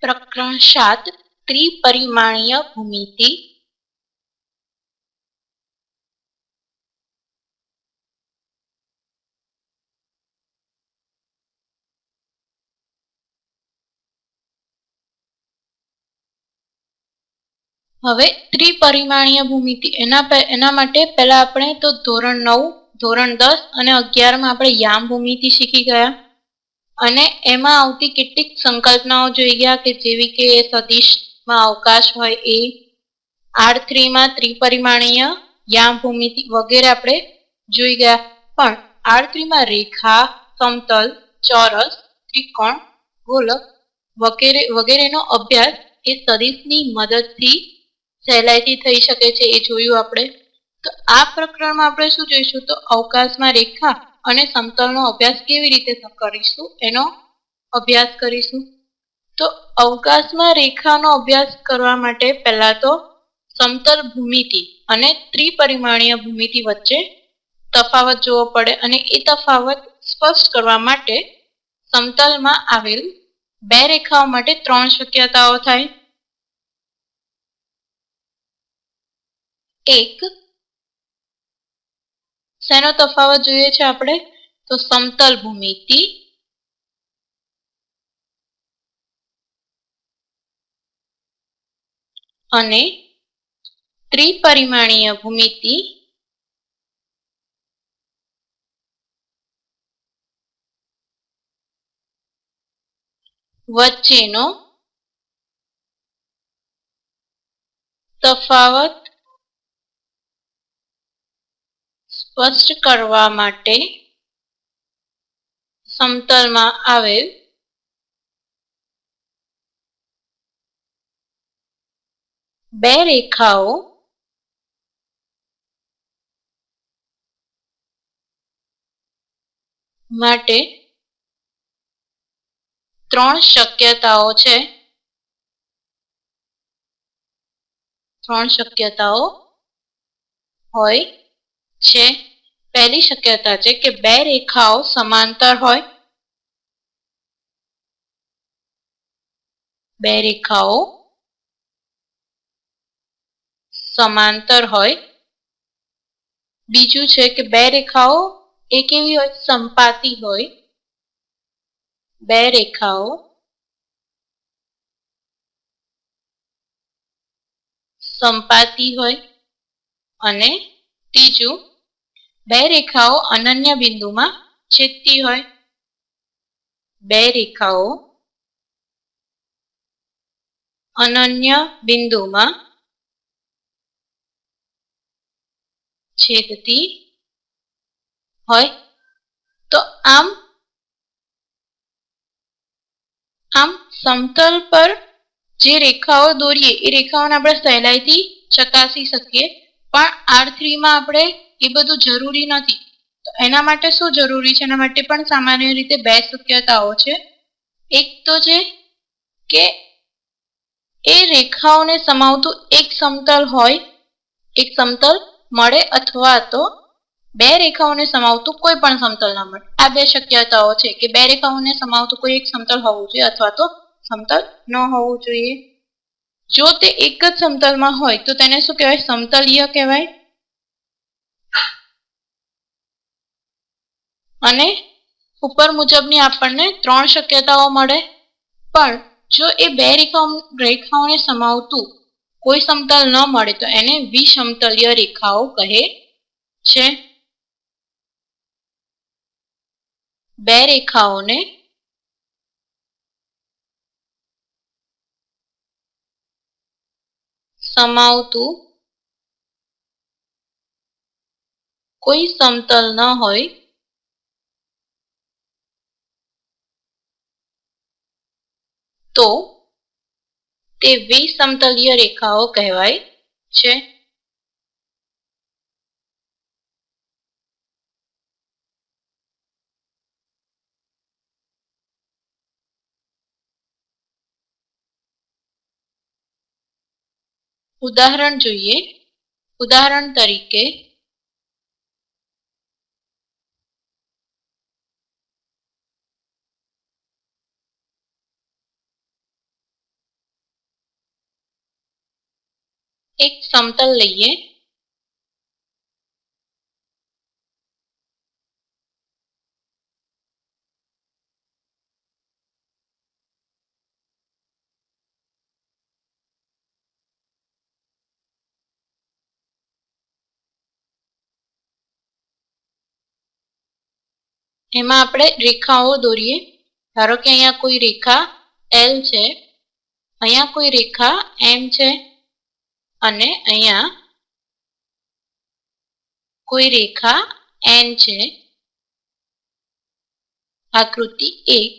પ્રકરણ 7 ત્રિપરિમાણીય ભૂમિતિ. હવે ત્રિપરિમાણીય ભૂમિતિ એના માટે પહેલા આપણે તો ધોરણ 9, ધોરણ 10 અને 11 માં આપણે યામ ભૂમિતિ શીખી ગયા અને એમાં આવતી કેટલીક સંકલ્પનાઓ જોઈ ગયા કે જેવી કે સદિશમાં અવકાશ હોય એ, R3 માં ત્રિપરિમાણીય યામ ભૂમિતિ વગેરે આપણે જોઈ ગયા. પણ R3 માં રેખા, સમતલ, ચોરસ, ત્રિકોણ, ગોલક વગેરેનો અભ્યાસ એ સદિશની મદદથી સહેલાઈથી થઈ શકે છે એ જોયું આપણે. તો આ પ્રકરણમાં આપણે શું જોઈશું તો અવકાશમાં રેખા અને સમતલનો અભ્યાસ કેવી રીતે કરીશું એનો અભ્યાસ કરીશું. તો અવકાશમાં રેખાનો અભ્યાસ કરવા માટે પહેલા તો સમતલ ભૂમિતિ અને ત્રિપરિમાણીય ભૂમિતિ વચ્ચે તફાવત જોવો પડે અને એ તફાવત સ્પષ્ટ કરવા માટે સમતલમાં આવેલ બે રેખાઓ માટે 3 શક્યતાઓ થાય. એક, શેનો તફાવત જોઈએ છે આપણે તો સમતલ ભૂમિતિ અને ત્રિપરિમાણીય ભૂમિતિ વચ્ચેનો તફાવત સ્પષ્ટ કરવા માટે સમતલમાં આવેલ બે રેખાઓ માટે 3 શક્યતાઓ છે. 3 શક્યતાઓ હોય છે. પહેલી શક્યતા છે કે બે રેખાઓ સમાંતર હોય. બે રેખાઓ સમાંતર હોય. બીજું છે કે બે રેખાઓ એ કેવી હોય સંપાતી હોય. બે રેખાઓ સંપાતી હોય. અને ત્રીજું, બે રેખાઓ અનન્ય બિંદુમાં છેદતી હોય. બે રેખાઓ અનન્ય બિંદુમાં છેદતી હોય. તો આમ સમતલ પર જે રેખાઓ દોરીએ એ રેખાઓને આપણે સહેલાઈથી ચકાસી શકીએ. પણ R3 માં આપણે એ બધું જરૂરી નથી. તો એના માટે શું જરૂરી છે? એના માટે પણ સામાન્ય રીતે બે શક્યતાઓ છે. એક તો છે કે એ રેખાઓને સમાવતું એક સમતલ હોય, એક સમતલ મળે અથવા તો બે રેખાઓને સમાવતું કોઈ પણ સમતલ ના મળે. આ બે શક્યતાઓ છે કે બે રેખાઓને સમાવતું કોઈ એક સમતલ હોવું જોઈએ અથવા તો સમતલ ન હોવું જોઈએ. જો તે એક જ સમતલમાં હોય તો તેને શું કહેવાય? સમતલીય કહેવાય. અને ઉપર મુજબની આપણને 3 શક્યતાઓ મળે. પણ જો એ બે રેખાઓને સમાવતું કોઈ સમતલ ન મળે તો એને વિષમતલીય રેખાઓ કહે છે. બે રેખાઓને સમાવતું કોઈ સમતલ ન હોય તો તે વિષમતલીય રેખાઓ કહેવાય છે. ઉદાહરણ જોઈએ. ઉદાહરણ તરીકે એક સમતલ લઈએ. એમાં આપણે રેખાઓ દોરીએ. ધારો કે અહીંયા કોઈ રેખા L છે, અહીંયા કોઈ રેખા M છે અને અહીંયા કોઈ રેખા N છે. આકૃતિ 1.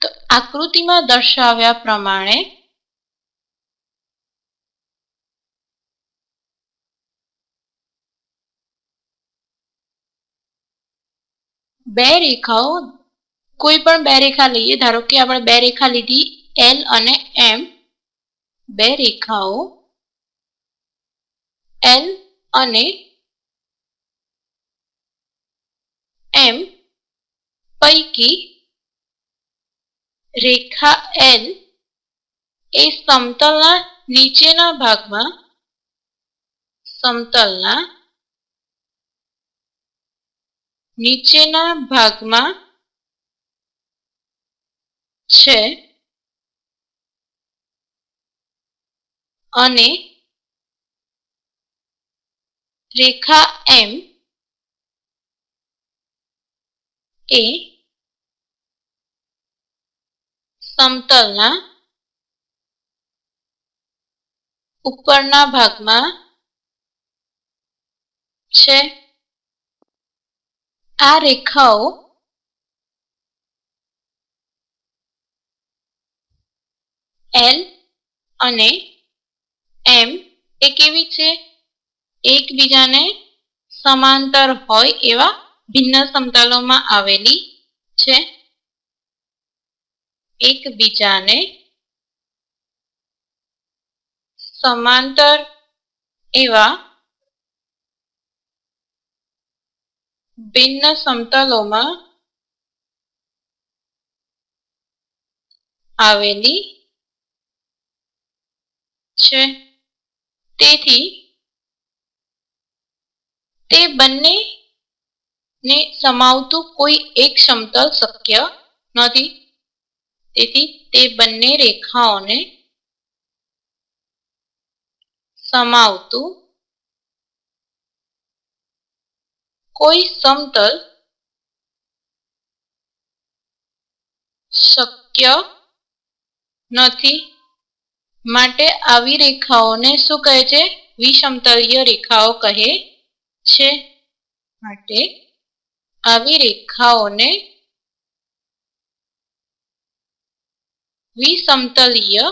તો આકૃતિમાં દર્શાવ્યા પ્રમાણે બે રેખાઓ, કોઈ પણ બે રેખા લઈએ. ધારો કે આપણે બે રેખા લીધી L અને M. બે રેખાઓ L અને M પૈકી રેખા L એ સમતલના નીચેના ભાગમાં છે અને રેખા M એ સમતલના ઉપરના ભાગમાં છે. આ રેખાઓ L અને M એ કેવી છે? એકબીજાને સમાંતર હોય એવા ભિન્ન સમતલોમાં આવેલી છે. એકબીજાને સમાંતર એવા ભિન્ન સમતલોમાં આવેલી છે. તેથી તે બંનેને સમાવતું કોઈ એક સમતલ શક્ય નથી. તેથી તે બંને રેખાઓને સમાવતું કોઈ સમતલ શક્ય નથી. માટે આવી રેખાઓને શું કહે છે? વિષમતલીય રેખાઓ કહે છે. માટે આવી રેખાઓને વિષમતલીય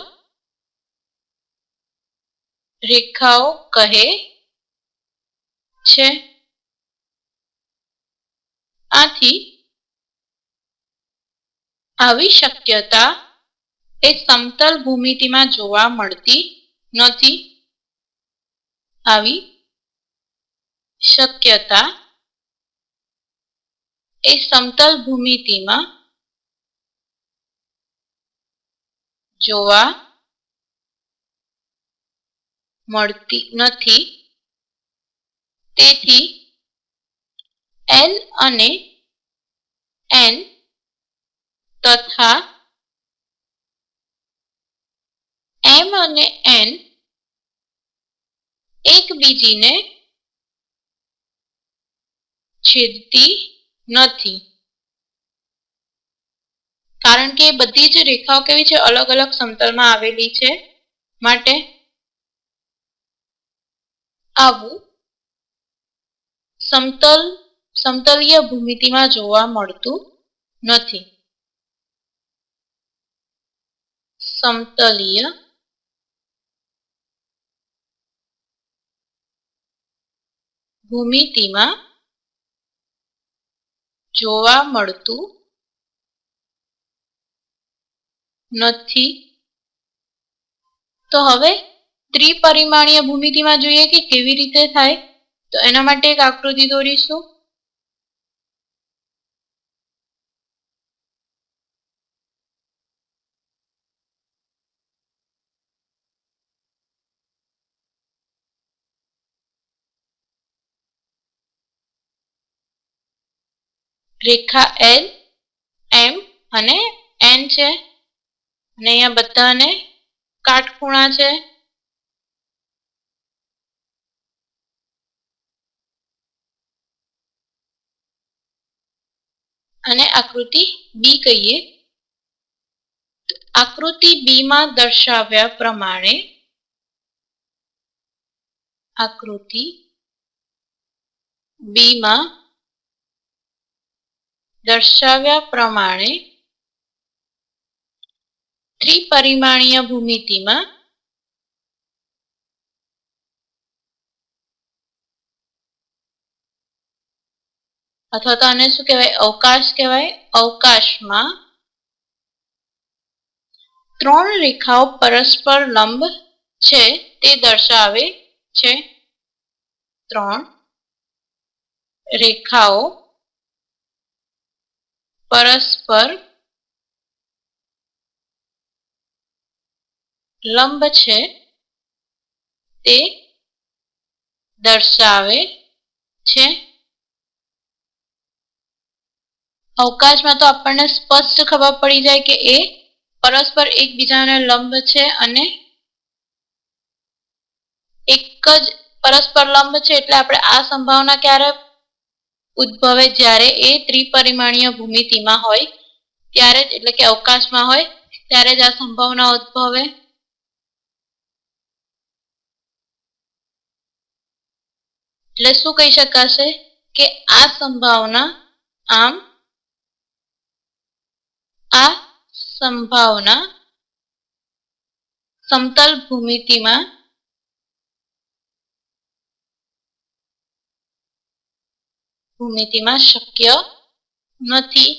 રેખાઓ કહે છે. આથી આવી શક્યતા એ સમતલ ભૂમિતિમાં જોવા મળતી નથી. આવી શક્યતા એ સમતલ ભૂમિતિમાં જોવા મળતી નથી. તેથી L અને N તથા M અને N એકબીજીને છેદતી નથી. કારણ કે બધી જ રેખાઓ કેવી છે? અલગ અલગ સમતલમાં આવેલી છે. માટે આવું સમતલીય ભૂમિતિમાં જોવા મળતું નથી. સમતલીય ભૂમિતિમાં જોવા મળતું નથી. તો હવે ત્રિપરિમાણીય ભૂમિતિમાં જોઈએ કે કેવી રીતે થાય. તો એના માટે એક આકૃતિ દોરીશું. રેખા એલ એમ અને એન છે અને અહીંયા બધાને કાટખૂણા છે. અને આકૃતિ બી કહીએ. આકૃતિ બી માં દર્શાવ્યા પ્રમાણે આકૃતિ બી માં દર્શાવ્યા પ્રમાણે ત્રિપરિમાણીય ભૂમિતિમાં અથવા તો આને શું કહેવાય? અવકાશ કહેવાય. અવકાશમાં ત્રણ રેખાઓ પરસ્પર લંબ છે તે દર્શાવે છે. ત્રણ રેખાઓ પરસ્પર લંબ છે તે દર્શાવે છે. અવકાશમાં તો આપણને સ્પષ્ટ ખબર પડી જાય કે એ પરસ્પર એકબીજાને લંબ છે અને એક જ પરસ્પર લંબ છે એટલે આપણે આ સંભાવના ક્યારે ઉદ્ભવે? જ્યારે એ ત્રિપરિમાણીય ભૂમિતિમાં હોય ત્યારે જ, એટલે કે અવકાશમાં હોય ત્યારે જ આ સંભાવના ઉદ્ભવે. એટલે શું કહી શકાશે કે આ સંભાવના સમતલ ભૂમિતિમાં શક્ય નથી.